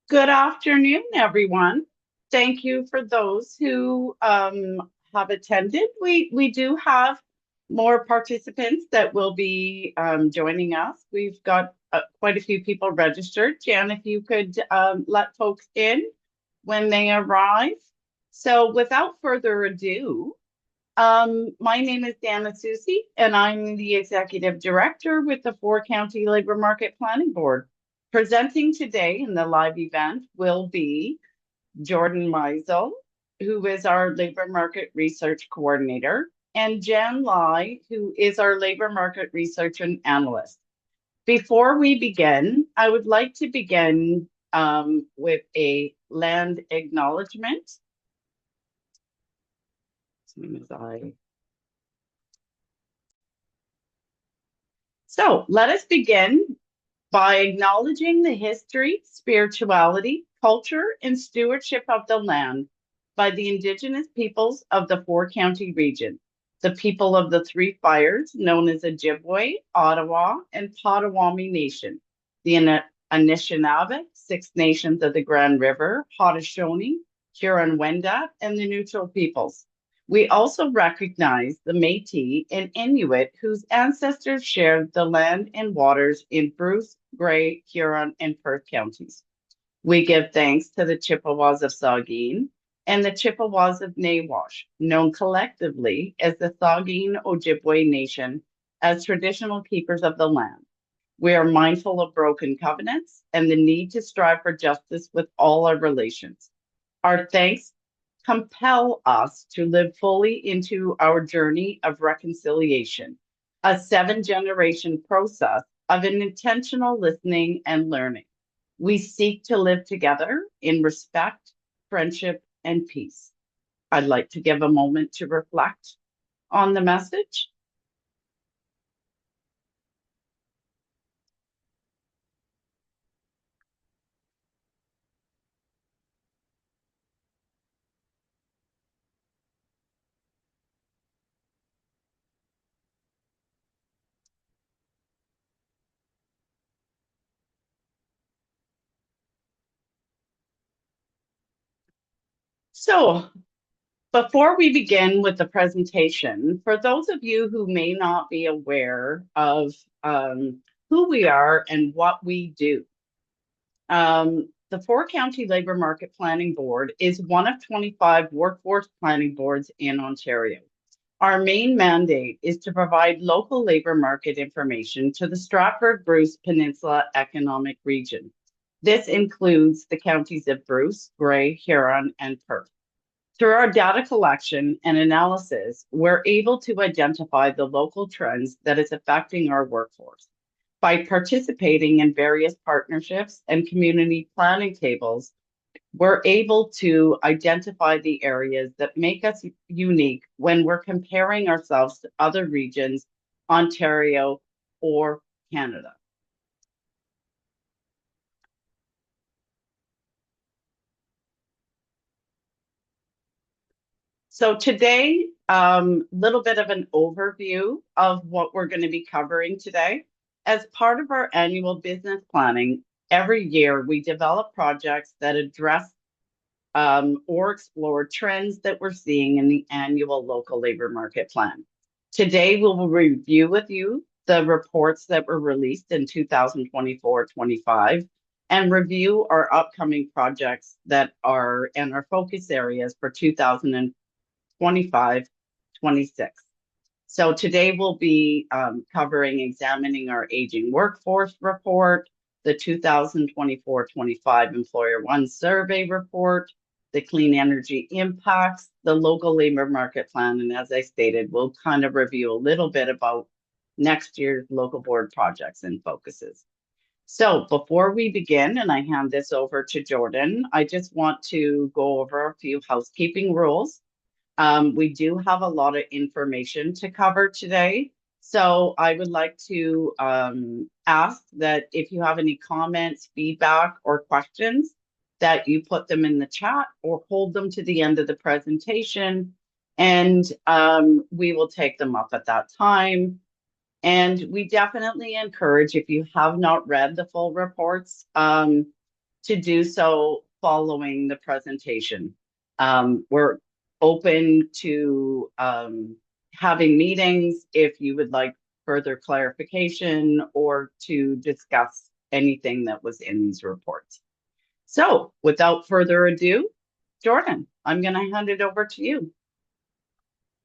Good afternoon, everyone. Thank you for those who have attended. We do have more participants that will be joining us. We've got quite a few people registered. Jan, if you could let folks in when they arrive. So without further ado, my name is Dana Susie, and I'm the Executive Director with the Four County Labor Market Planning Board. Presenting today in the live event will be Jordan Meisel, who is our Labor Market Research Coordinator, and Jan Lai, who is our Labor Market Research and Analyst. Before we begin, I would like to begin with a land acknowledgement. As soon as I So let us begin by acknowledging the history, spirituality, culture, and stewardship of the land by the Indigenous peoples of the four-county region, the people of the Three Fires, known as Ojibwe, Ottawa, and Potawatomi Nation, the Anishinaabe, Six Nations of the Grand River, Haudenosaunee, Huron-Wendat, and the Neutral peoples. We also recognize the Métis and Inuit whose ancestors shared the land and waters in Bruce, Grey, Huron, and Perth counties. We give thanks to the Chippewas of Saugeen and the Chippewas of Nawash, known collectively as the Saugeen Ojibwe Nation, as traditional keepers of the land. We are mindful of broken covenants and the need to strive for justice with all our relations. Our thanks compel us to live fully into our journey of reconciliation, a seven-generation process of an intentional listening and learning. We seek to live together in respect, friendship, and peace. I'd like to give a moment to reflect on the message. So, before we begin with the presentation, for those of you who may not be aware of who we are and what we do, the Four County Labor Market Planning Board is one of 25 workforce planning boards in Ontario. Our main mandate is to provide local labor market information to the Stratford Bruce Peninsula Economic Region. This includes the counties of Bruce, Grey, Huron, and Perth. Through our data collection and analysis, we're able to identify the local trends that is affecting our workforce. By participating in various partnerships and community planning tables, we're able to identify the areas that make us unique when we're comparing ourselves to other regions, Ontario, or Canada. So today, little bit of an overview of what we're going to be covering today. As part of our annual business planning, every year we develop projects that address or explore trends that we're seeing in the annual local labor market plan. Today, we will review with you the reports that were released in 2024-25 and review our upcoming projects that are and our focus areas for 2025-26. So today we'll be covering examining our aging workforce report, the 2024-25 Employer One Survey report, the clean energy impacts, the local labor market plan, and as I stated, we'll kind of review a little bit about next year's local board projects and focuses. So before we begin, and I hand this over to Jordan, I just want to go over a few housekeeping rules. We do have a lot of information to cover today. So I would like to ask that if you have any comments, feedback, or questions, that you put them in the chat or hold them to the end of the presentation, and we will take them up at that time. And we definitely encourage, if you have not read the full reports, to do so following the presentation. We're open to having meetings if you would like further clarification or to discuss anything that was in these reports. So without further ado, Jordan, I'm going to hand it over to you.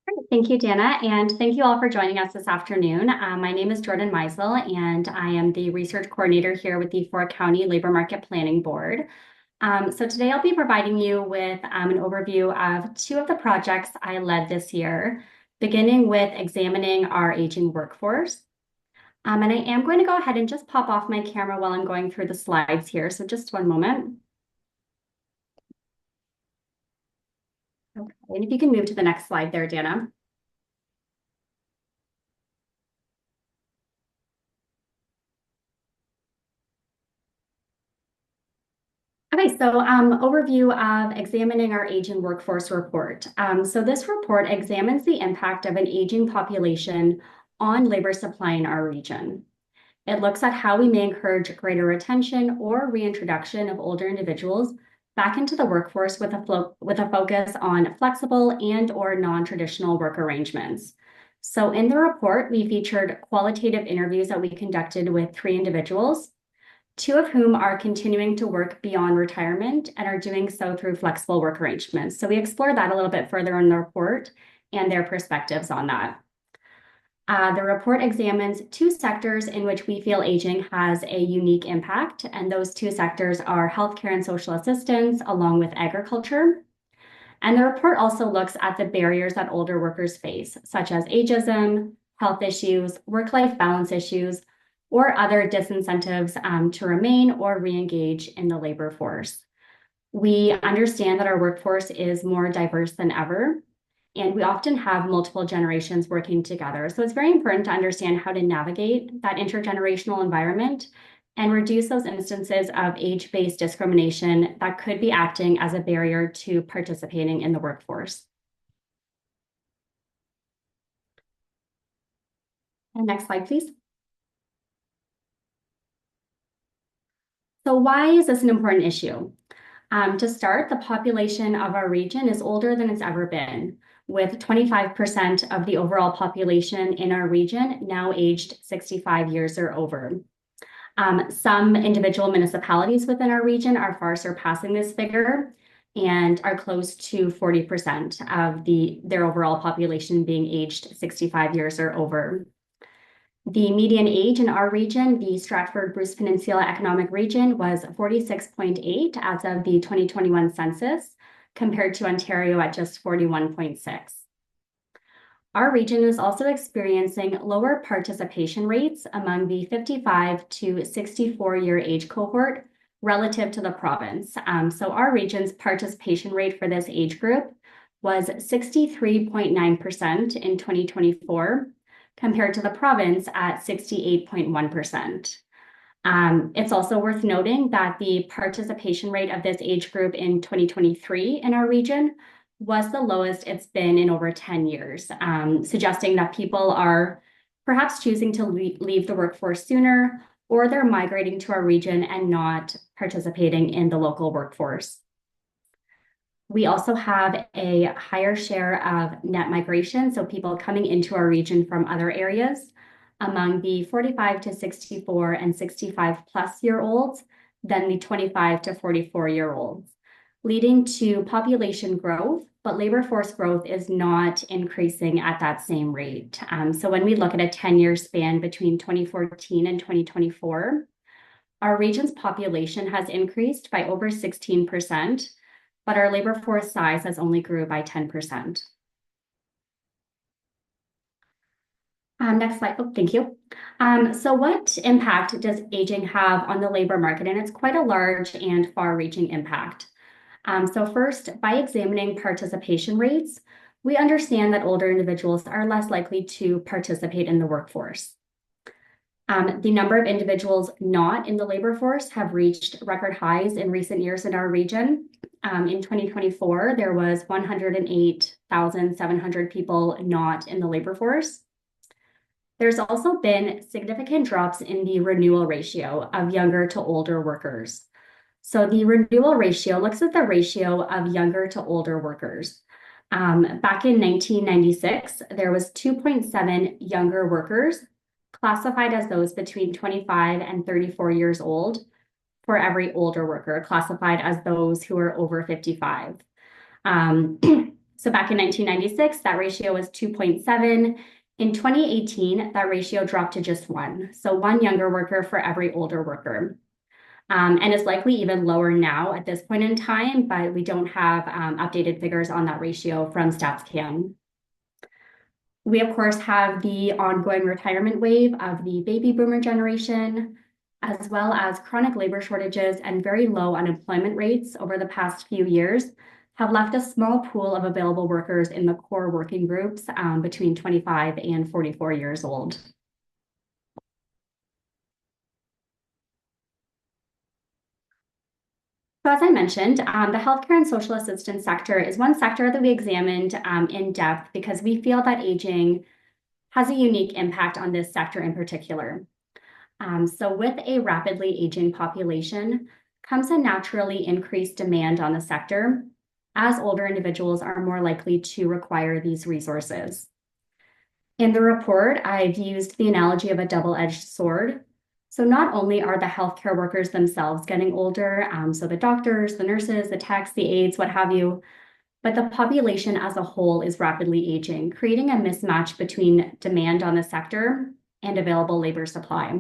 Great. Thank you, Dana, and thank you all for joining us this afternoon. My name is Jordan Meisel, and I am the research coordinator here with the Fork County Labor Market Planning Board. So today I'll be providing you with an overview of two of the projects I led this year, beginning with examining our aging workforce. And I am going to go ahead and just pop off my camera while I'm going through the slides here, so just one moment. Okay, and if you can move to the next slide there, Dana. Okay, so overview of examining our aging workforce report. So this report examines the impact of an aging population on labor supply in our region. It looks at how we may encourage greater retention or reintroduction of older individuals back into the workforce with a focus on flexible and or non-traditional work arrangements. So in the report, we featured qualitative interviews that we conducted with 3 individuals, 2 of whom are continuing to work beyond retirement and are doing so through flexible work arrangements. So we explore that a little bit further in the report and their perspectives on that. The report examines 2 sectors in which we feel aging has a unique impact, and those 2 sectors are healthcare and social assistance, along with agriculture. And the report also looks at the barriers that older workers face, such as ageism, health issues, work-life balance issues, or other disincentives to remain or re-engage in the labor force. We understand that our workforce is more diverse than ever, and we often have multiple generations working together. So it's very important to understand how to navigate that intergenerational environment and reduce those instances of age-based discrimination that could be acting as a barrier to participating in the workforce. And next slide, please. So why is this an important issue? To start, the population of our region is older than it's ever been, with 25% of the overall population in our region now aged 65 years or over. Some individual municipalities within our region are far surpassing this figure and are close to 40% of their overall population being aged 65 years or over. The median age in our region, the Stratford-Bruce Peninsula Economic Region, was 46.8 as of the 2021 census, compared to Ontario at just 41.6. Our region is also experiencing lower participation rates among the 55 to 64-year age cohort relative to the province. So our region's participation rate for this age group was 63.9% in 2024, compared to the province at 68.1%. It's also worth noting that the participation rate of this age group in 2023 in our region was the lowest it's been in over 10 years, suggesting that people are perhaps choosing to leave the workforce sooner, or they're migrating to our region and not participating in the local workforce. We also have a higher share of net migration, so people coming into our region from other areas, among the 45 to 64 and 65 plus year olds than the 25 to 44 year olds, leading to population growth, but labor force growth is not increasing at that same rate. So when we look at a 10-year span between 2014 and 2024, our region's population has increased by over 16%, but our labor force size has only grew by 10%. Next slide. Oh, thank you. So what impact does aging have on the labor market? And it's quite a large and far-reaching impact. So first, by examining participation rates, we understand that older individuals are less likely to participate in the workforce. The number of individuals not in the labor force have reached record highs in recent years in our region. In 2024, there was 108,700 people not in the labor force. There's also been significant drops in the renewal ratio of younger to older workers. So the renewal ratio looks at the ratio of younger to older workers. Back in 1996, there was 2.7 younger workers classified as those between 25 and 34 years old for every older worker classified as those who are over 55. So back in 1996, that ratio was 2.7. In 2018, that ratio dropped to just one. So one younger worker for every older worker. And it's likely even lower now at this point in time, but we don't have updated figures on that ratio from StatsCan. We, of course, have the ongoing retirement wave of the baby boomer generation, as well as chronic labor shortages and very low unemployment rates over the past few years have left a small pool of available workers in the core working groups between 25 and 44 years old. So as I mentioned, the healthcare and social assistance sector is one sector that we examined in depth because we feel that aging has a unique impact on this sector in particular. So with a rapidly aging population comes a naturally increased demand on the sector, as older individuals are more likely to require these resources. In the report, I've used the analogy of a double-edged sword. So not only are the healthcare workers themselves getting older, so the doctors, the nurses, the techs, the aides, what have you, but the population as a whole is rapidly aging, creating a mismatch between demand on the sector and available labor supply.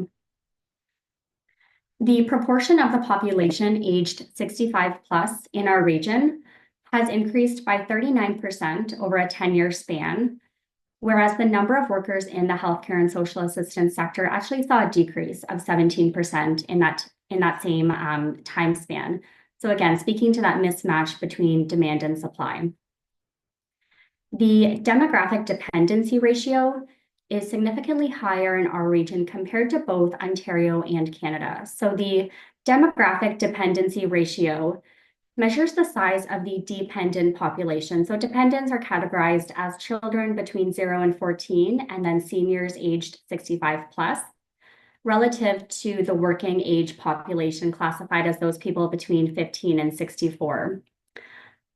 The proportion of the population aged 65 plus in our region has increased by 39% over a 10-year span, whereas the number of workers in the healthcare and social assistance sector actually saw a decrease of 17% in that same time span. So again, speaking to that mismatch between demand and supply. The demographic dependency ratio is significantly higher in our region compared to both Ontario and Canada. So the demographic dependency ratio measures the size of the dependent population. So dependents are categorized as children between 0 and 14, and then seniors aged 65 plus, relative to the working age population classified as those people between 15 and 64.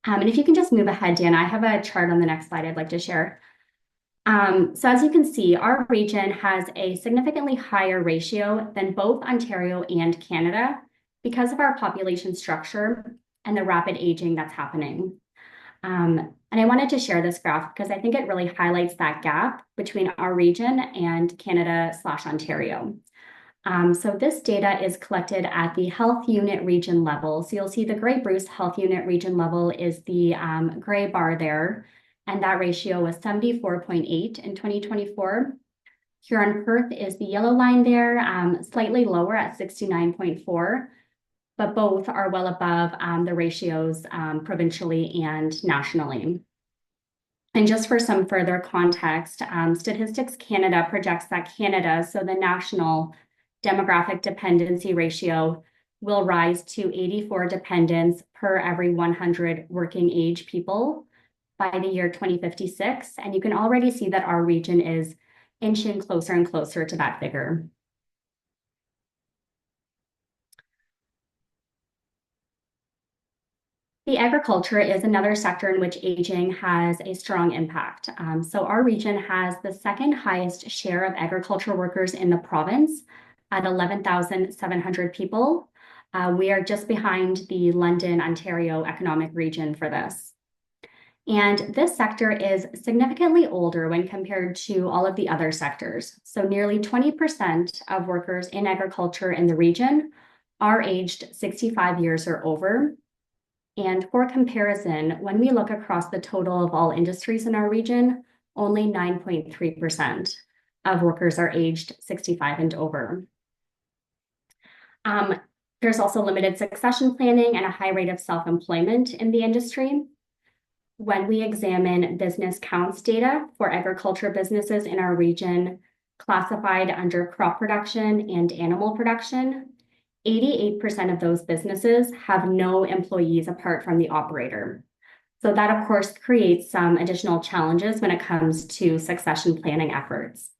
And if you can just move ahead, Dan, I have a chart on the next slide I'd like to share. So as you can see, our region has a significantly higher ratio than both Ontario and Canada because of our population structure and the rapid aging that's happening. And I wanted to share this graph because I think it really highlights that gap between our region and Canada/Ontario. So this data is collected at the health unit region level. So you'll see the Grey Bruce health unit region level is the gray bar there, and that ratio was 74.8 in 2024. Huron-Perth is the yellow line there, slightly lower at 69.4. But both are well above the ratios provincially and nationally. And just for some further context, Statistics Canada projects that Canada, so the national demographic dependency ratio, will rise to 84 dependents per every 100 working age people by the year 2056. And you can already see that our region is inching closer and closer to that figure. The agriculture is another sector in which aging has a strong impact. So our region has the second highest share of agricultural workers in the province at 11,700 people. We are just behind the London, Ontario economic region for this. And this sector is significantly older when compared to all of the other sectors. So nearly 20% of workers in agriculture in the region are aged 65 years or over. And for comparison, when we look across the total of all industries in our region, only 9.3% of workers are aged 65 and over. There's also limited succession planning and a high rate of self-employment in the industry. When we examine business counts data for agriculture businesses in our region classified under crop production and animal production, 88% of those businesses have no employees apart from the operator. So that, of course, creates some additional challenges when it comes to succession planning efforts.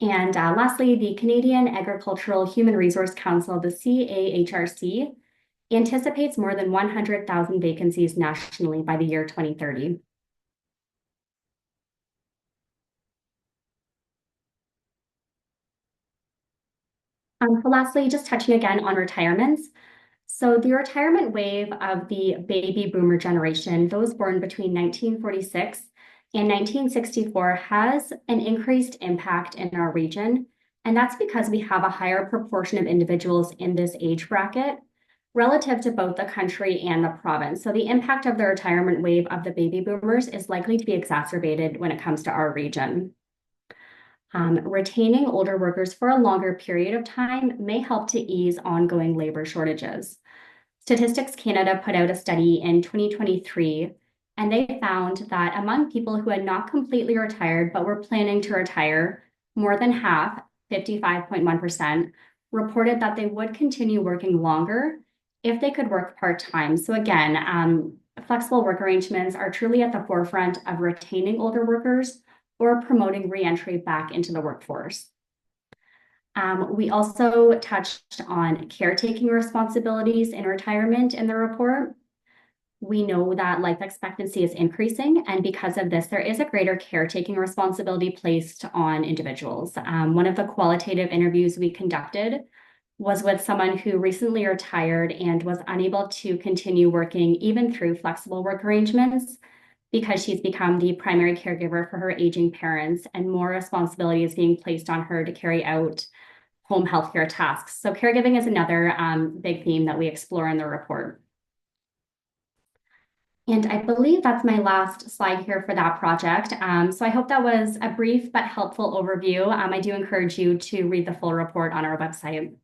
And lastly, the Canadian Agricultural Human Resource Council, the CAHRC, anticipates more than 100,000 vacancies nationally by the year 2030. So lastly, just touching again on retirements. So the retirement wave of the baby boomer generation, those born between 1946 and 1964, has an increased impact in our region. And that's because we have a higher proportion of individuals in this age bracket relative to both the country and the province. So the impact of the retirement wave of the baby boomers is likely to be exacerbated when it comes to our region. Retaining older workers for a longer period of time may help to ease ongoing labor shortages. Statistics Canada put out a study in 2023, and they found that among people who had not completely retired but were planning to retire, more than half, 55.1%, reported that they would continue working longer if they could work part-time. So again, flexible work arrangements are truly at the forefront of retaining older workers or promoting reentry back into the workforce. We also touched on caretaking responsibilities in retirement in the report. We know that life expectancy is increasing, and because of this, there is a greater caretaking responsibility placed on individuals. One of the qualitative interviews we conducted was with someone who recently retired and was unable to continue working even through flexible work arrangements because she's become the primary caregiver for her aging parents, and more responsibility is being placed on her to carry out home healthcare tasks. So caregiving is another big theme that we explore in the report. And I believe that's my last slide here for that project. So I hope that was a brief but helpful overview. I do encourage you to read the full report on our website.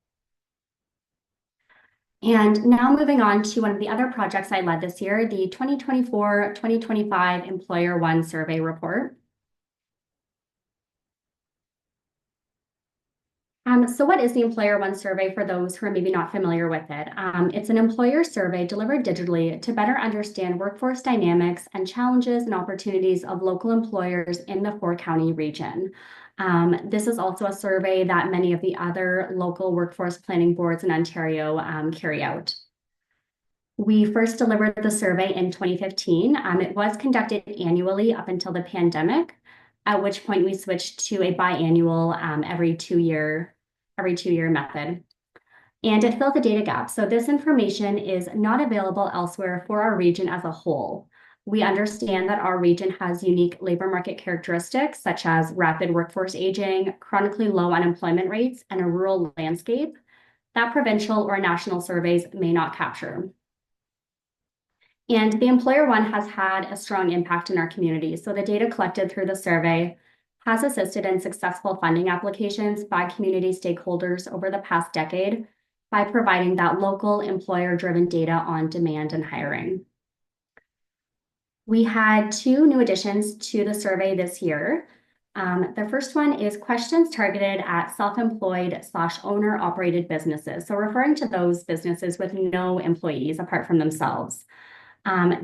And now moving on to one of the other projects I led this year, the 2024-2025 Employer One Survey Report. So what is the Employer One Survey for those who are maybe not familiar with it? It's an employer survey delivered digitally to better understand workforce dynamics and challenges and opportunities of local employers in the four-county region. This is also a survey that many of the other local workforce planning boards in Ontario carry out. We first delivered the survey in 2015. It was conducted annually up until the pandemic, at which point we switched to a biannual every two year method. And it filled the data gap. So this information is not available elsewhere for our region as a whole. We understand that our region has unique labor market characteristics, such as rapid workforce aging, chronically low unemployment rates, and a rural landscape that provincial or national surveys may not capture. And the Employer One has had a strong impact in our community. So the data collected through the survey has assisted in successful funding applications by community stakeholders over the past decade by providing that local employer-driven data on demand and hiring. We had two new additions to the survey this year. The first one is questions targeted at self-employed/owner-operated businesses. So referring to those businesses with no employees apart from themselves.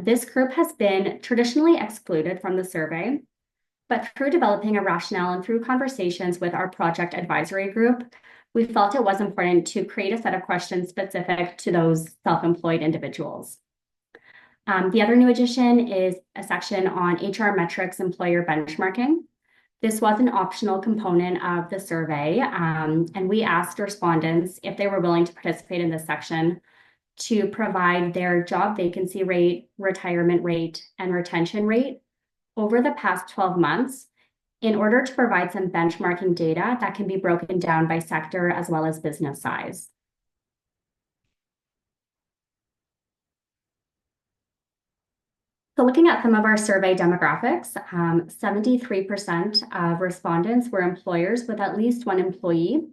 This group has been traditionally excluded from the survey, but through developing a rationale and through conversations with our project advisory group, we felt it was important to create a set of questions specific to those self-employed individuals. The other new addition is a section on HR metrics employer benchmarking. This was an optional component of the survey, and we asked respondents if they were willing to participate in this section to provide their job vacancy rate, retirement rate, and retention rate over the past 12 months in order to provide some benchmarking data that can be broken down by sector as well as business size. So looking at some of our survey demographics, 73% of respondents were employers with at least one employee.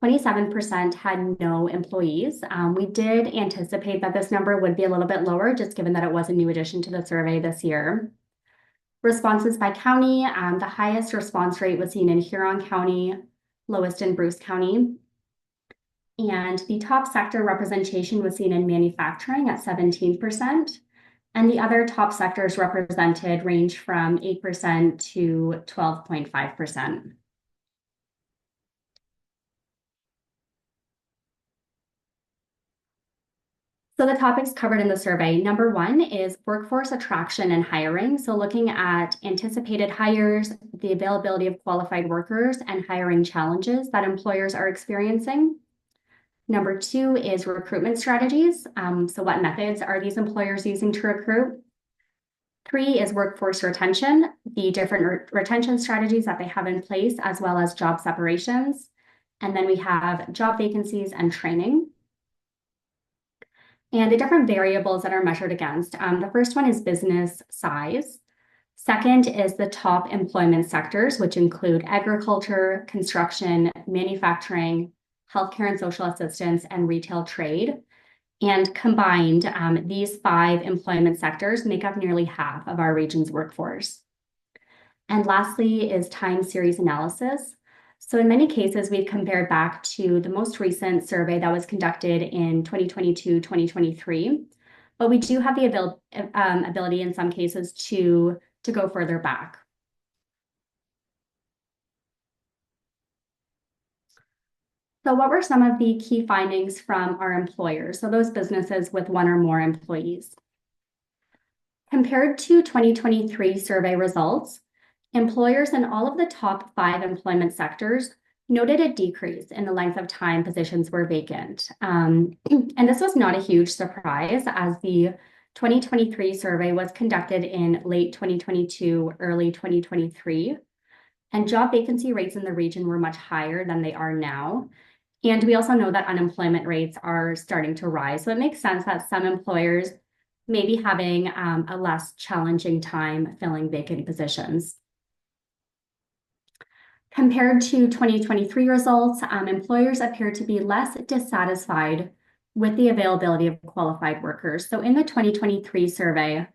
27% had no employees. We did anticipate that this number would be a little bit lower, just given that it was a new addition to the survey this year. Responses by county, the highest response rate was seen in Huron County, lowest in Bruce County. And the top sector representation was seen in manufacturing at 17%. And the other top sectors represented range from 8% to 12.5%. So the topics covered in the survey, number one is workforce attraction and hiring. So looking at anticipated hires, the availability of qualified workers, and hiring challenges that employers are experiencing. Number two is recruitment strategies. So what methods are these employers using to recruit? Three is workforce retention, the different retention strategies that they have in place, as well as job separations. And then we have job vacancies and training. And the different variables that are measured against. The first one is business size. Second is the top employment sectors, which include agriculture, construction, manufacturing, healthcare and social assistance, and retail trade. And combined, these 5 employment sectors make up nearly half of our region's workforce. And lastly is time series analysis. So in many cases, we've compared back to the most recent survey that was conducted in 2022-2023, but we do have the ability in some cases to go further back. So what were some of the key findings from our employers? So those businesses with 1 or more employees. Compared to 2023 survey results, employers in all of the top 5 employment sectors noted a decrease in the length of time positions were vacant. And this was not a huge surprise, as the 2023 survey was conducted in late 2022, early 2023, and job vacancy rates in the region were much higher than they are now. And we also know that unemployment rates are starting to rise. So it makes sense that some employers may be having a less challenging time filling vacant positions. Compared to 2023 results, employers appear to be less dissatisfied with the availability of qualified workers. So in the 2023 survey,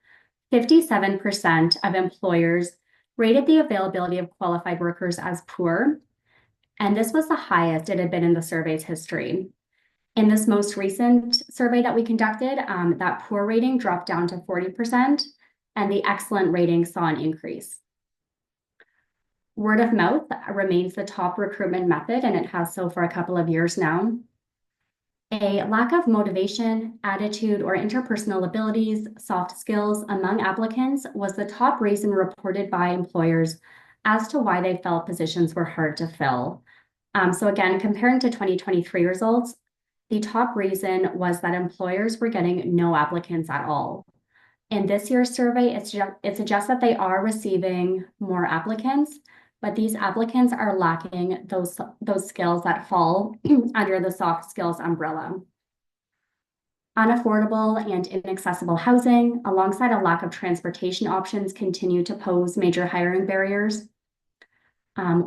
57% of employers rated the availability of qualified workers as poor, and this was the highest it had been in the survey's history. In this most recent survey that we conducted, that poor rating dropped down to 40%, and the excellent rating saw an increase. Word of mouth remains the top recruitment method, and it has so for a couple of years now. A lack of motivation, attitude, or interpersonal abilities, soft skills among applicants was the top reason reported by employers as to why they felt positions were hard to fill. So again, comparing to 2023 results, the top reason was that employers were getting no applicants at all. In this year's survey, it suggests that they are receiving more applicants, but these applicants are lacking those skills that fall under the soft skills umbrella. Unaffordable and inaccessible housing, alongside a lack of transportation options, continue to pose major hiring barriers.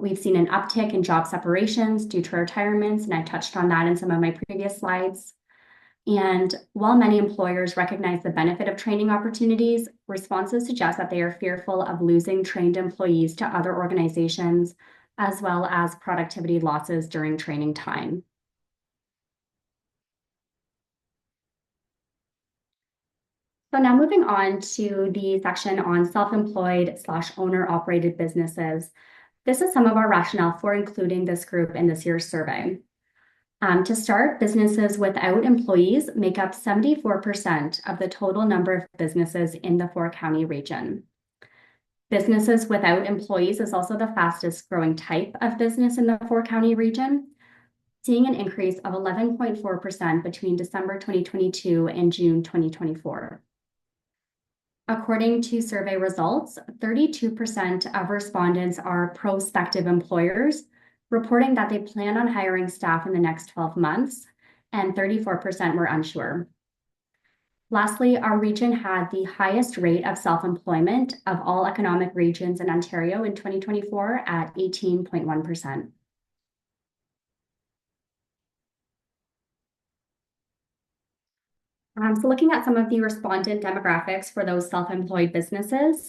We've seen an uptick in job separations due to retirements, and I touched on that in some of my previous slides. And while many employers recognize the benefit of training opportunities, responses suggest that they are fearful of losing trained employees to other organizations, as well as productivity losses during training time. So now moving on to the section on self-employed/owner-operated businesses. This is some of our rationale for including this group in this year's survey. To start, businesses without employees make up 74% of the total number of businesses in the 4-county region. Businesses without employees is also the fastest growing type of business in the 4-county region, seeing an increase of 11.4% between December 2022 and June 2024. According to survey results, 32% of respondents are prospective employers, reporting that they plan on hiring staff in the next 12 months, and 34% were unsure. Lastly, our region had the highest rate of self-employment of all economic regions in Ontario in 2024 at 18.1%. So looking at some of the respondent demographics for those self-employed businesses,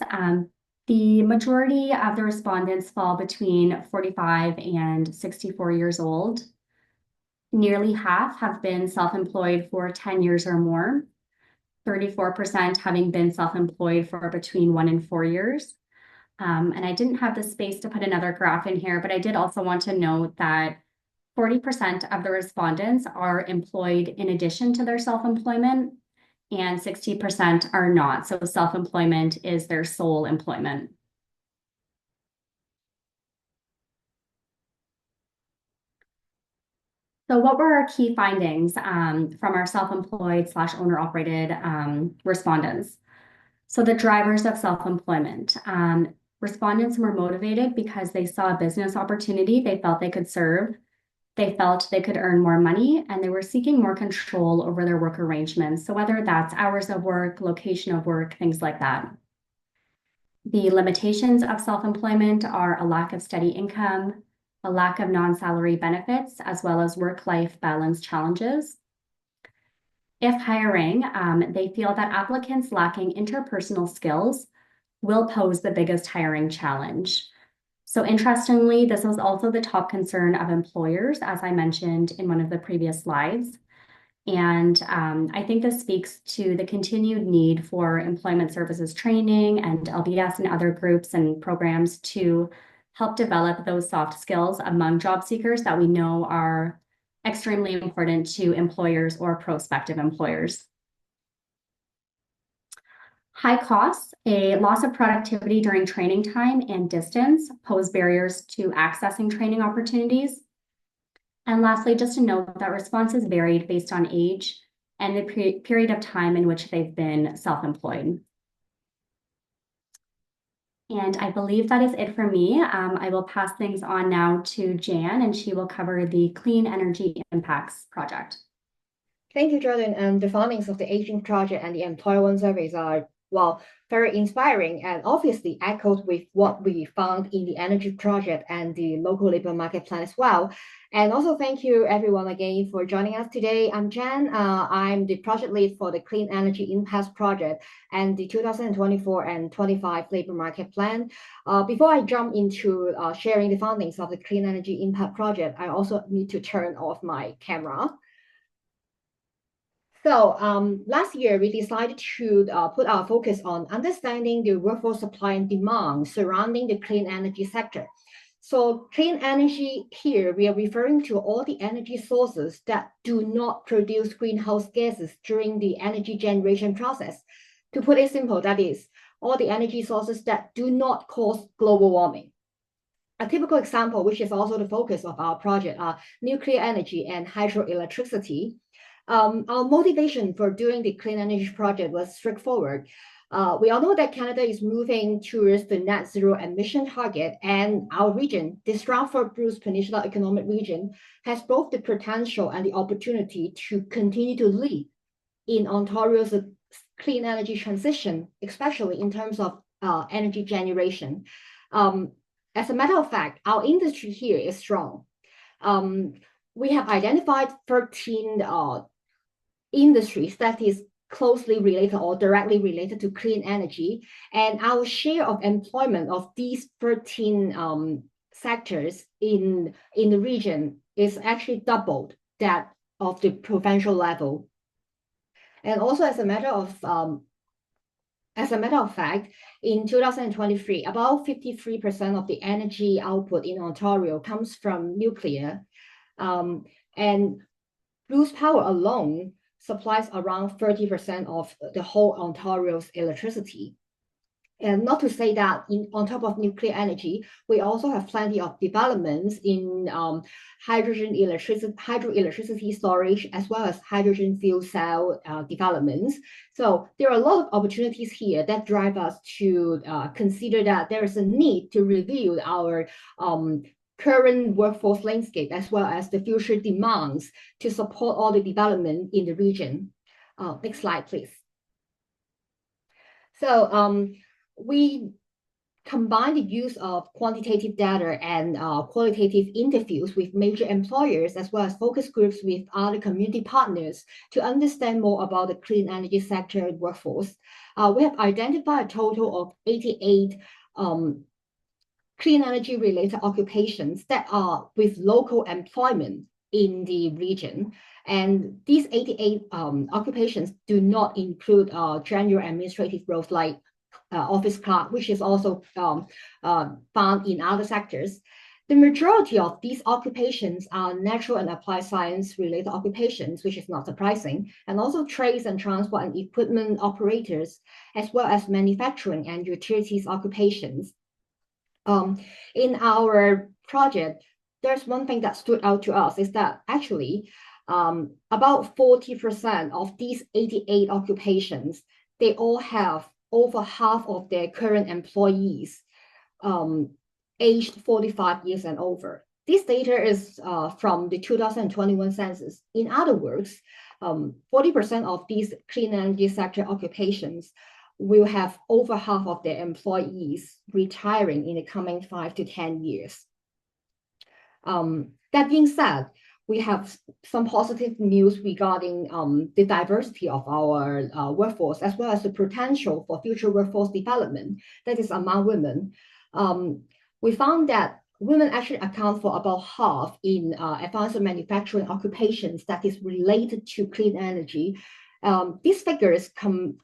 the majority of the respondents fall between 45 and 64 years old. Nearly half have been self-employed for 10 years or more, 34% having been self-employed for between 1 and 4 years. And I didn't have the space to put another graph in here, but I did also want to note that 40% of the respondents are employed in addition to their self-employment, and 60% are not. So self-employment is their sole employment. So what were our key findings from our self-employed / owner-operated respondents? So the drivers of self-employment. Respondents were motivated because they saw a business opportunity they felt they could serve. They felt they could earn more money, and they were seeking more control over their work arrangements. So whether that's hours of work, location of work, things like that. The limitations of self-employment are a lack of steady income, a lack of non-salary benefits, as well as work-life balance challenges. If hiring, they feel that applicants lacking interpersonal skills will pose the biggest hiring challenge. So interestingly, this was also the top concern of employers, as I mentioned in one of the previous slides. And I think this speaks to the continued need for employment services training and LBS and other groups and programs to help develop those soft skills among job seekers that we know are extremely important to employers or prospective employers. High costs, a loss of productivity during training time and distance pose barriers to accessing training opportunities. And lastly, just to note that responses varied based on age and the period of time in which they've been self-employed. And I believe that is it for me. I will pass things on now to Jan, and she will cover the Clean Energy Impacts project. Thank you, Jordan. And the findings of the Aging Project and the Employer One surveys are, well, very inspiring and obviously echoed with what we found in the Energy Project and the Local Labor Market Plan as well. And also thank you everyone again for joining us today. I'm Jan. I'm the project lead for the Clean Energy Impacts Project and the 2024 and 25 Labor Market Plan. Before I jump into sharing the findings of the Clean Energy Impact Project, I also need to turn off my camera. So last year, we decided to put our focus on understanding the workforce supply and demand surrounding the clean energy sector. So clean energy here, we are referring to all the energy sources that do not produce greenhouse gases during the energy generation process. To put it simple, that is, all the energy sources that do not cause global warming. A typical example, which is also the focus of our project, are nuclear energy and hydroelectricity. Our motivation for doing the Clean Energy Project was straightforward. We all know that Canada is moving towards the net zero emission target, and our region, the Stratford Bruce Peninsula Economic Region, has both the potential and the opportunity to continue to lead in Ontario's clean energy transition, especially in terms of energy generation. As a matter of fact, our industry here is strong. We have identified 13 industries that is closely related or directly related to clean energy, and our share of employment of these 13 sectors in the region is actually doubled that of the provincial level. And also, as a matter of fact, in 2023, about 53% of the energy output in Ontario comes from nuclear, and Bruce Power alone supplies around 30% of the whole Ontario's electricity. And not to say that on top of nuclear energy, we also have plenty of developments in hydroelectricity storage, as well as hydrogen fuel cell developments. So there are a lot of opportunities here that drive us to consider that there is a need to review our current workforce landscape, as well as the future demands to support all the development in the region. Next slide, please. So we combine the use of quantitative data and qualitative interviews with major employers, as well as focus groups with other community partners to understand more about the clean energy sector workforce. We have identified a total of 88 clean energy related occupations that are with local employment in the region. And these 88 occupations do not include general administrative roles like office clerk, which is also found in other sectors. The majority of these occupations are natural and applied science related occupations, which is not surprising, and also trades and transport and equipment operators, as well as manufacturing and utilities occupations. In our project, there's one thing that stood out to us is that actually about 40% of these 88 occupations, they all have over half of their current employees aged 45 years and over. This data is from the 2021 census. In other words, 40% of these clean energy sector occupations will have over half of their employees retiring in the coming 5 to 10 years. That being said, we have some positive news regarding the diversity of our workforce, as well as the potential for future workforce development, that is among women. We found that women actually account for about half in advanced manufacturing occupations that is related to clean energy. These figures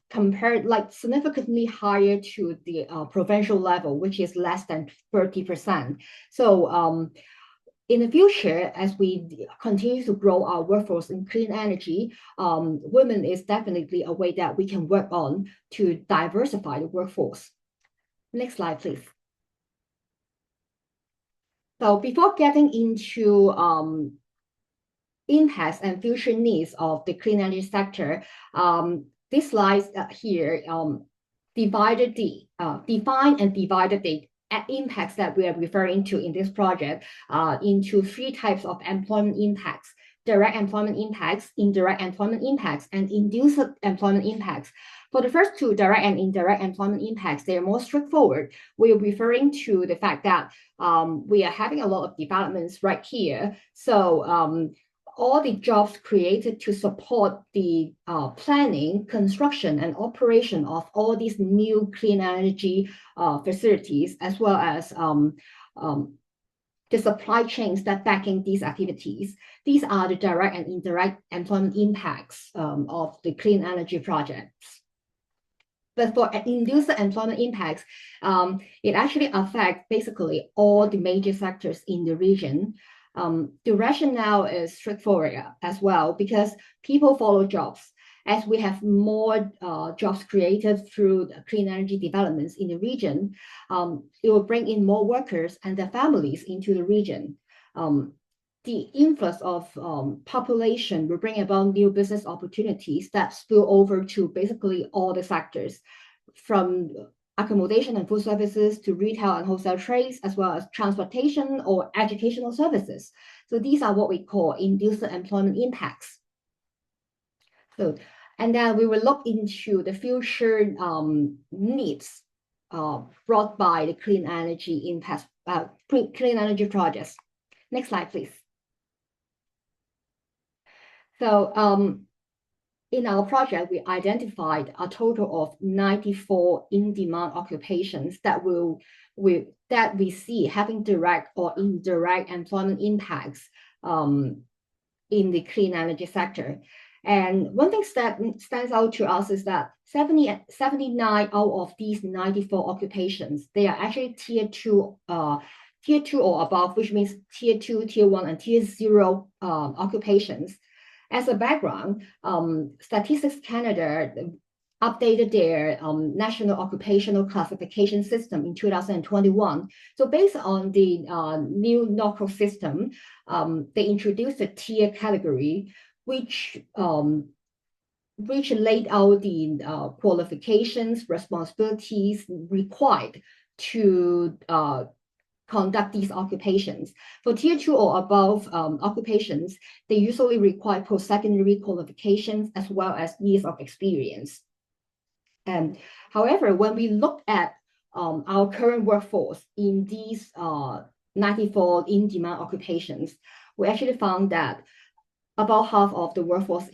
compared like significantly higher to the provincial level, which is less than 30%. So in the future, as we continue to grow our workforce in clean energy, women is definitely a way that we can work on to diversify the workforce. Next slide, please. So before getting into impacts and future needs of the clean energy sector, this slide here define and divided the impacts that we are referring to in this project into 3 types of employment impacts: direct employment impacts, indirect employment impacts, and induced employment impacts. For the first 2, direct and indirect employment impacts, they are more straightforward. We are referring to the fact that we are having a lot of developments right here. So all the jobs created to support the planning, construction, and operation of all these new clean energy facilities, as well as the supply chains that backing these activities. These are the direct and indirect employment impacts of the clean energy projects. But for induced employment impacts, it actually affects basically all the major sectors in the region. The rationale is straightforward as well, because people follow jobs. As we have more jobs created through the clean energy developments in the region, it will bring in more workers and their families into the region. The influx of population will bring about new business opportunities that spill over to basically all the sectors, from accommodation and food services to retail and wholesale trades, as well as transportation or educational services. So these are what we call induced employment impacts. So, and then we will look into the future needs brought by the clean energy impacts, clean energy projects. Next slide, please. So in our project, we identified a total of 94 in-demand occupations that we see having direct or indirect employment impacts in the clean energy sector. And one thing that stands out to us is that 79 out of these 94 occupations, they are actually tier 2 or above, which means tier 2, tier 1, and tier 0 occupations. As a background, Statistics Canada updated their national occupational classification system in 2021. So based on the new NOCL system, they introduced a tier category, which laid out the qualifications, responsibilities required to conduct these occupations. For tier 2 or above occupations, they usually require post-secondary qualifications as well as years of experience. However, when we look at our current workforce in these 94 in-demand occupations, we actually found that about half of the workforce,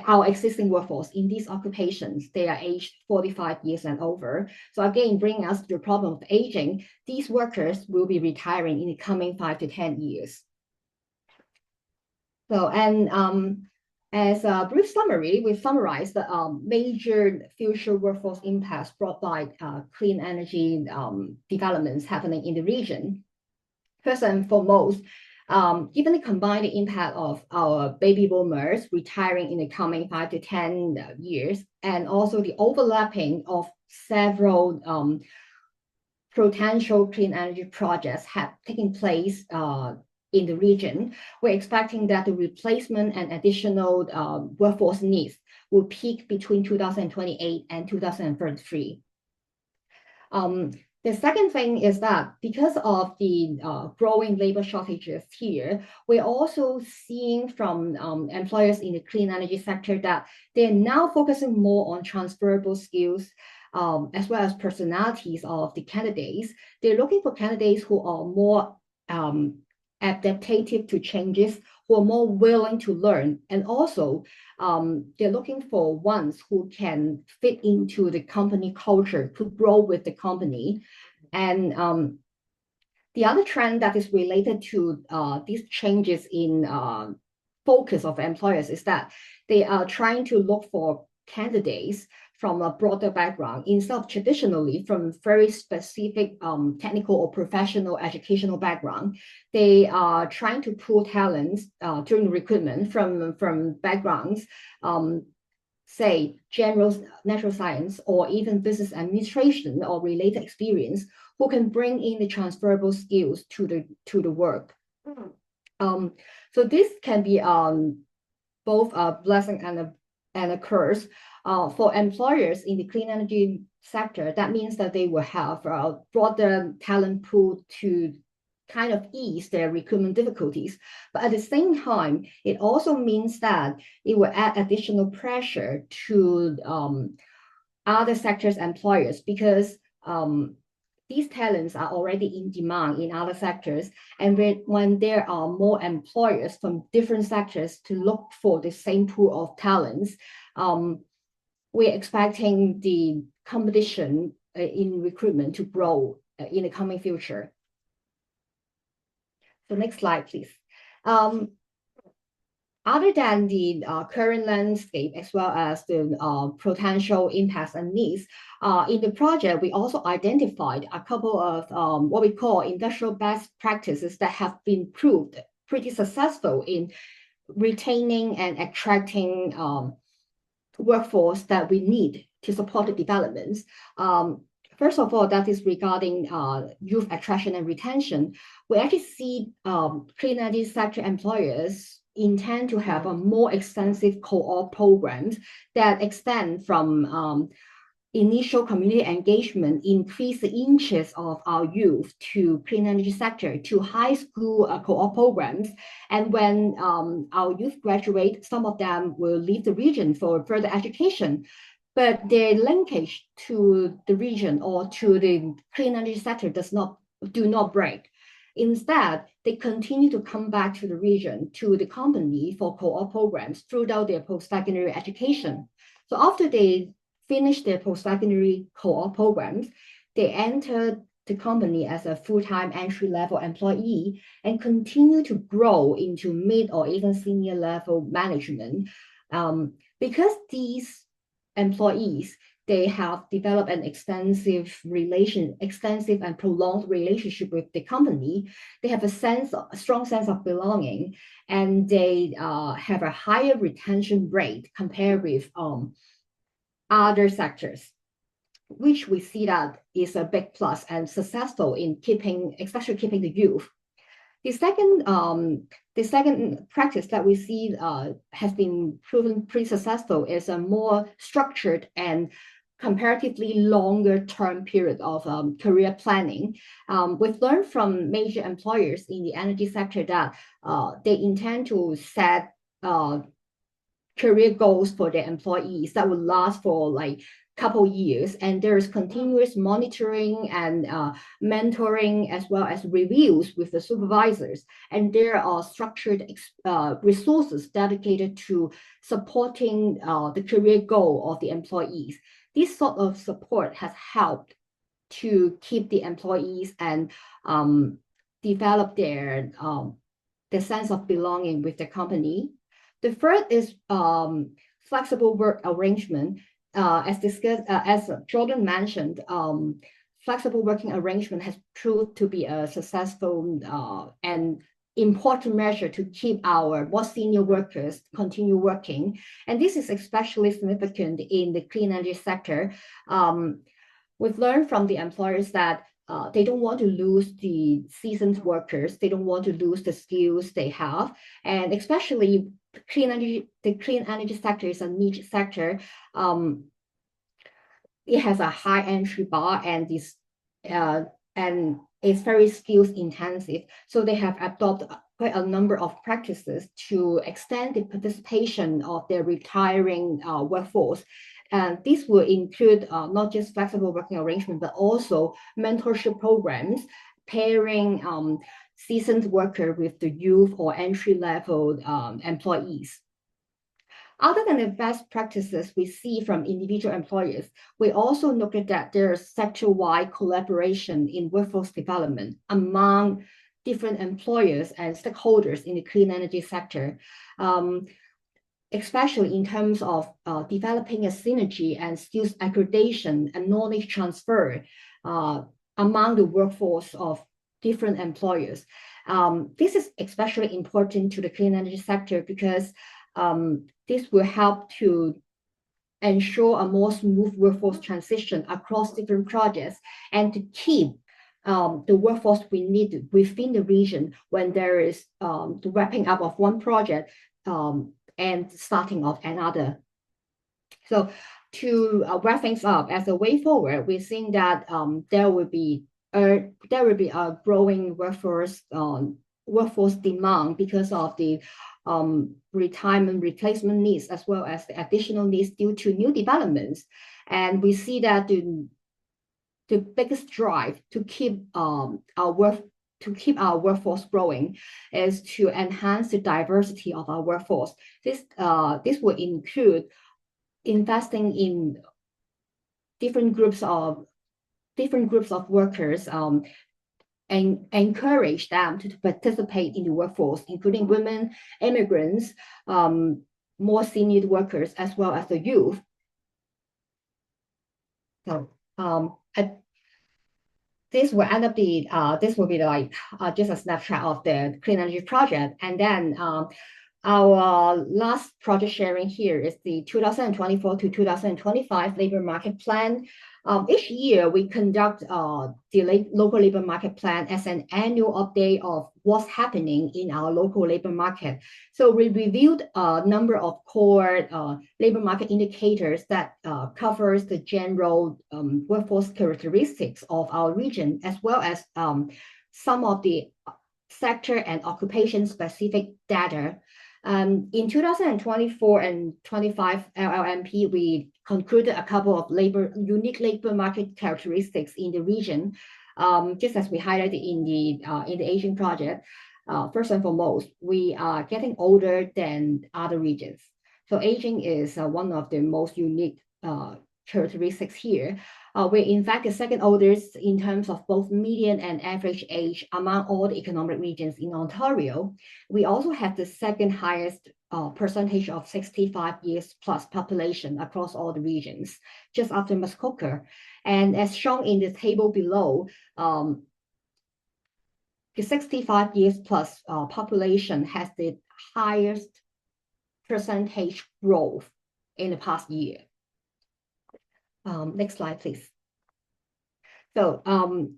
our existing workforce in these occupations, they are aged 45 years and over. So again, bringing us to the problem of aging, these workers will be retiring in the coming 5 to 10 years. So, and as a brief summary, we've summarized the major future workforce impacts brought by clean energy developments happening in the region. First and foremost, given the combined impact of our baby boomers retiring in the coming 5 to 10 years, and also the overlapping of several potential clean energy projects have taken place in the region, we're expecting that the replacement and additional workforce needs will peak between 2028 and 2033. The second thing is that because of the growing labor shortages here, we're also seeing from employers in the clean energy sector that they're now focusing more on transferable skills as well as personalities of the candidates. They're looking for candidates who are more adaptive to changes, who are more willing to learn, and also they're looking for ones who can fit into the company culture, to grow with the company. And the other trend that is related to these changes in focus of employers is that they are trying to look for candidates from a broader background instead of traditionally from very specific technical or professional educational background. They are trying to pull talents during recruitment from backgrounds, say general natural science or even business administration or related experience, who can bring in the transferable skills to the work. So this can be both a blessing and a curse. For employers in the clean energy sector, that means that they will have a broader talent pool to kind of ease their recruitment difficulties. But at the same time, it also means that it will add additional pressure to other sectors' employers, because these talents are already in demand in other sectors. And when there are more employers from different sectors to look for the same pool of talents, we're expecting the competition in recruitment to grow in the coming future. So next slide, please. Other than the current landscape, as well as the potential impacts and needs, in the project, we also identified a couple of what we call industrial best practices that have been proved pretty successful in retaining and attracting workforce that we need to support the developments. First of all, that is regarding youth attraction and retention. We actually see clean energy sector employers intend to have a more extensive co-op programs that extend from initial community engagement, increase the interest of our youth to clean energy sector, to high school co-op programs. And when our youth graduate, some of them will leave the region for further education, but their linkage to the region or to the clean energy sector do not break. Instead, they continue to come back to the region, to the company for co-op programs throughout their post-secondary education. So after they finish their post-secondary co-op programs, they enter the company as a full-time entry-level employee and continue to grow into mid or even senior level management. Because these employees, they have developed an extensive and prolonged relationship with the company. They have a strong sense of belonging, and they have a higher retention rate compared with other sectors, which we see that is a big plus and successful in especially keeping the youth. The second practice that we see has been proven pretty successful is a more structured and comparatively longer term period of career planning. We've learned from major employers in the energy sector that they intend to set career goals for their employees that will last for like couple years, and there's continuous monitoring and mentoring as well as reviews with the supervisors, and there are structured resources dedicated to supporting the career goal of the employees. This sort of support has helped to keep the employees and develop their sense of belonging with the company. The third is flexible work arrangement. As discussed, as Jordan mentioned, flexible working arrangement has proved to be a successful and important measure to keep our more senior workers continue working. And this is especially significant in the clean energy sector. We've learned from the employers that they don't want to lose the seasoned workers. They don't want to lose the skills they have. And especially the clean energy sector is a niche sector. It has a high entry bar and it's very skills intensive. So they have adopted quite a number of practices to extend the participation of their retiring workforce. And this will include not just flexible working arrangement, but also mentorship programs, pairing seasoned worker with the youth or entry-level employees. Other than the best practices we see from individual employers, we also noted that there's sector-wide collaboration in workforce development among different employers and stakeholders in the clean energy sector, especially in terms of developing a synergy and skills aggregation and knowledge transfer among the workforce of different employers. This is especially important to the clean energy sector because this will help to ensure a more smooth workforce transition across different projects and to keep the workforce we need within the region when there is the wrapping up of one project and starting of another. So to wrap things up, as a way forward, we're seeing that there will be a growing workforce demand because of the retirement replacement needs, as well as the additional needs due to new developments. And we see that the biggest drive to keep our workforce growing is to enhance the diversity of our workforce. This will include investing in different groups of workers and encourage them to participate in the workforce, including women, immigrants, more senior workers, as well as the youth. So this will end up this will be like just a snapshot of the clean energy project, and then our last project sharing here is the 2024 to 2025 labor market plan. Each year, we conduct the local labor market plan as an annual update of what's happening in our local labor market. So we reviewed a number of core labor market indicators that covers the general workforce characteristics of our region, as well as some of the sector and occupation-specific data. In 2024 and 25 LLMP, we concluded a couple of unique labor market characteristics in the region, just as we highlighted in the Asian project. First and foremost, we are getting older than other regions. So aging is one of the most unique characteristics here. We're in fact the second oldest in terms of both median and average age among all the economic regions in Ontario. We also have the second highest percentage of 65 years plus population across all the regions, just after Muskoka. And as shown in the table below, the 65 years plus population has the highest percentage growth in the past year. Next slide, please. So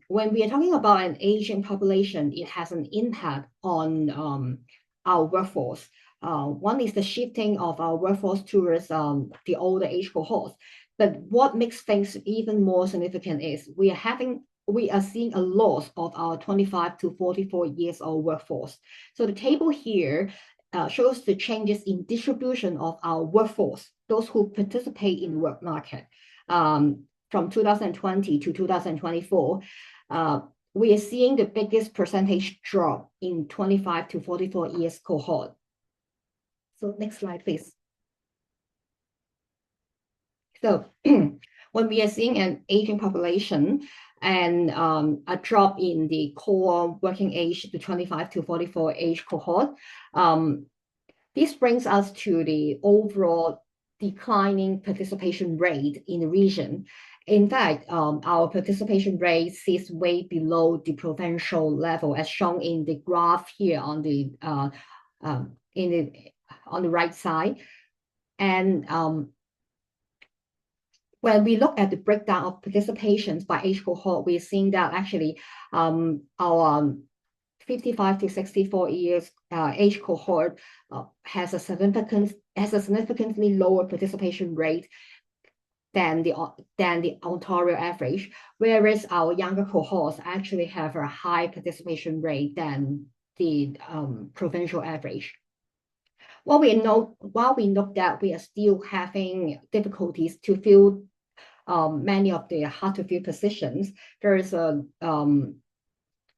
when we are talking about an aging population, it has an impact on our workforce. One is the shifting of our workforce towards the older age cohorts. But what makes things even more significant is we are seeing a loss of our 25 to 44 years old workforce. So the table here shows the changes in distribution of our workforce, those who participate in the work market. From 2020 to 2024, we are seeing the biggest percentage drop in 25 to 44 years cohort. So next slide, please. So when we are seeing an aging population and a drop in the core working age, the 25 to 44 age cohort, this brings us to the overall declining participation rate in the region. In fact, our participation rate sits way below the provincial level, as shown in the graph here on the right side. And when we look at the breakdown of participations by age cohort, we're seeing that actually our 55 to 64 years age cohort has a significantly lower participation rate than the Ontario average, whereas our younger cohorts actually have a high participation rate than the provincial average. While we know that we are still having difficulties to fill many of the hard to fill positions, there is a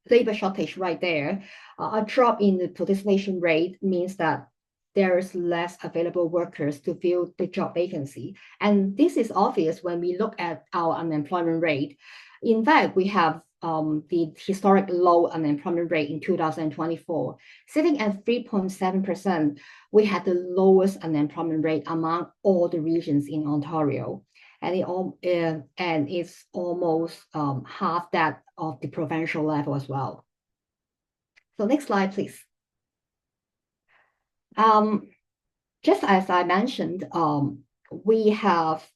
labor shortage right there. A drop in the participation rate means that there is less available workers to fill the job vacancy. And this is obvious when we look at our unemployment rate. In fact, we have the historic low unemployment rate in 2024, sitting at 3.7%. We had the lowest unemployment rate among all the regions in Ontario. And it's almost half that of the provincial level as well. So next slide, please. Just as I mentioned, we have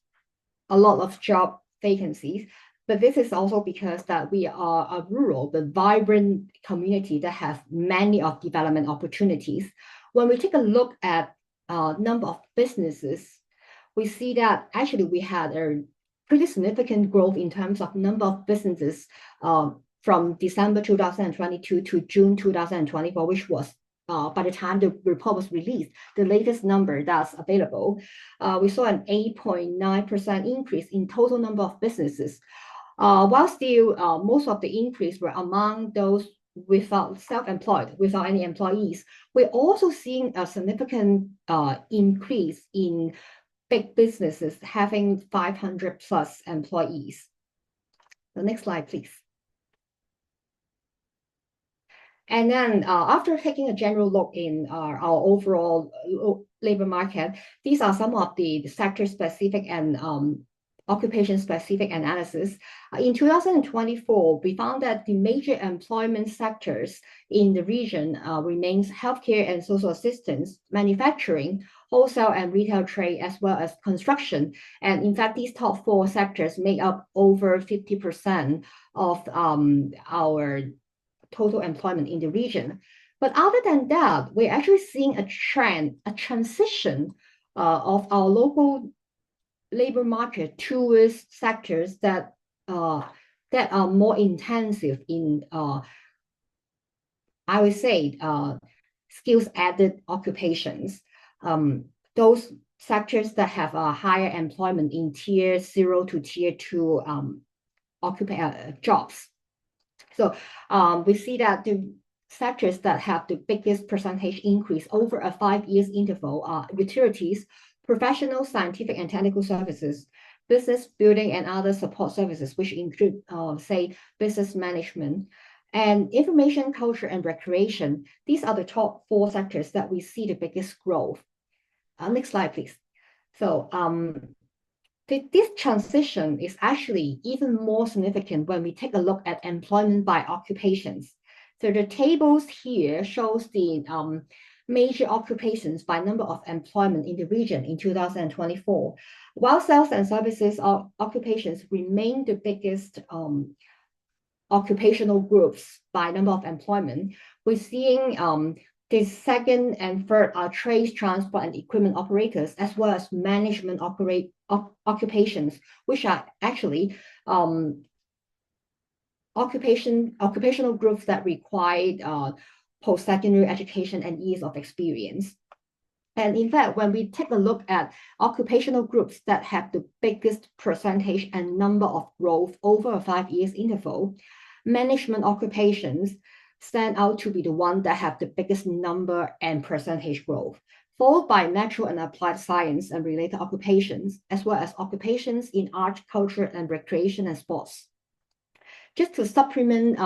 a lot of job vacancies, but this is also because that we are a rural but vibrant community that has many of development opportunities. When we take a look at number of businesses, we see that actually we had a pretty significant growth in terms of number of businesses from December 2022 to June 2024, which was by the time the report was released, the latest number that's available. We saw an 8.9% increase in total number of businesses. While still most of the increase were among those without self-employed, without any employees, we're also seeing a significant increase in big businesses having 500 plus employees. The next slide, please. And then after taking a general look in our overall labor market, these are some of the sector-specific and occupation-specific analysis. In 2024, we found that the major employment sectors in the region remains healthcare and social assistance, manufacturing, wholesale and retail trade, as well as construction. And in fact, these top four sectors make up over 50% of our total employment in the region. But other than that, we're actually seeing a transition of our local labor market towards sectors that are more intensive in, I would say, skills added occupations. Those sectors that have a higher employment in tier 0 to tier 2 jobs. So we see that the sectors that have the biggest percentage increase over a 5 years interval are utilities, professional, scientific, and technical services, business, building, and other support services, which include, say, business management, and information, culture, and recreation. These are the top 4 sectors that we see the biggest growth. Next slide, please. So this transition is actually even more significant when we take a look at employment by occupations. So the tables here shows the major occupations by number of employment in the region in 2024. While sales and services occupations remain the biggest occupational groups by number of employment, we're seeing the second and third are trades, transport, and equipment operators, as well as management occupations, which are actually occupational groups that require post-secondary education and years of experience. And in fact, when we take a look at occupational groups that have the biggest percentage and number of growth over a 5 years interval, management occupations stand out to be the one that have the biggest number and percentage growth, followed by natural and applied science and related occupations, as well as occupations in art, culture, and recreation and sports. Just to supplement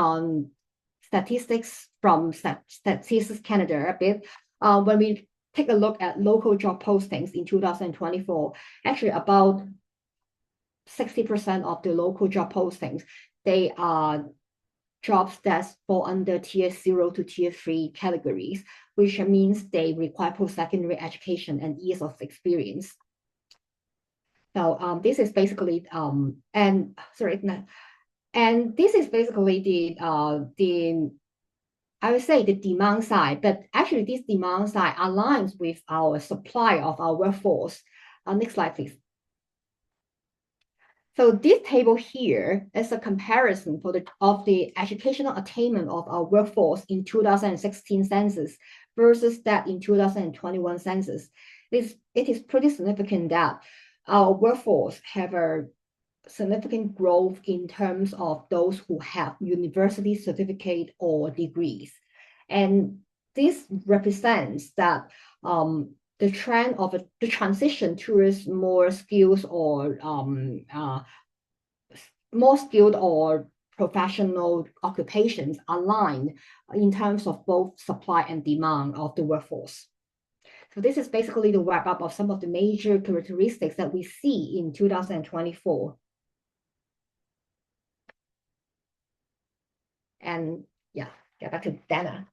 statistics from Statistics Canada a bit, when we take a look at local job postings in 2024, actually about 60% of the local job postings, they are jobs that fall under tier 0 to tier 3 categories, which means they require post-secondary education and years of experience. So this is basically and this is basically the I would say the demand side, but actually this demand side aligns with our supply of our workforce. Next slide, please. So this table here is a comparison of the educational attainment of our workforce in 2016 census versus that in 2021 census. It is pretty significant that our workforce have a significant growth in terms of those who have university certificate or degrees. And this represents that the trend of the transition towards more skills or more skilled or professional occupations aligned in terms of both supply and demand of the workforce. So this is basically the wrap up of some of the major characteristics that we see in 2024. And yeah, get back to Dana.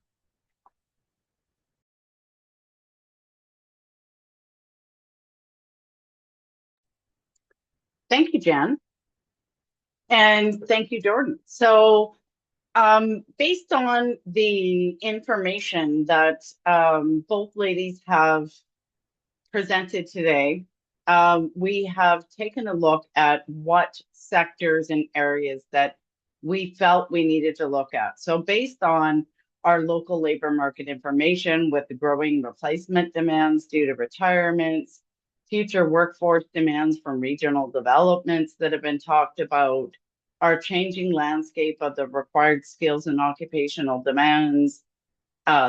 Thank you, Jen. And thank you, Jordan. So based on the information that both ladies have presented today, we have taken a look at what sectors and areas that we felt we needed to look at. So based on our local labor market information with the growing replacement demands due to retirements, future workforce demands from regional developments that have been talked about, our changing landscape of the required skills and occupational demands,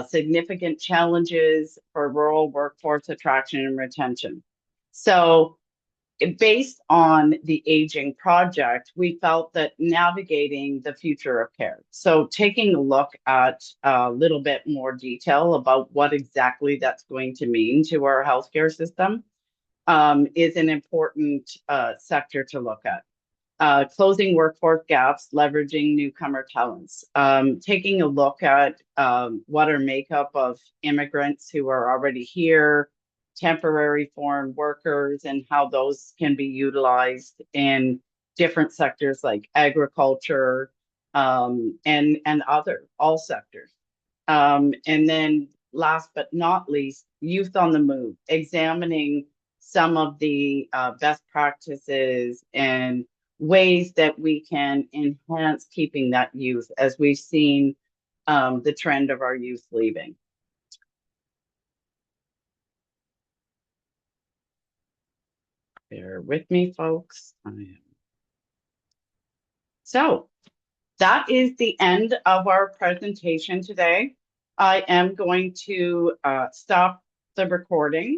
significant challenges for rural workforce attraction and retention. So based on the aging project, we felt that navigating the future of care. So taking a look at a little bit more detail about what exactly that's going to mean to our healthcare system is an important sector to look at. Closing workforce gaps, leveraging newcomer talents, taking a look at what are makeup of immigrants who are already here, temporary foreign workers, and how those can be utilized in different sectors like agriculture and all sectors. And then last but not least, youth on the move, examining some of the best practices and ways that we can enhance keeping that youth as we've seen the trend of our youth leaving. Bear with me, folks. So that is the end of our presentation today. I am going to stop the recording.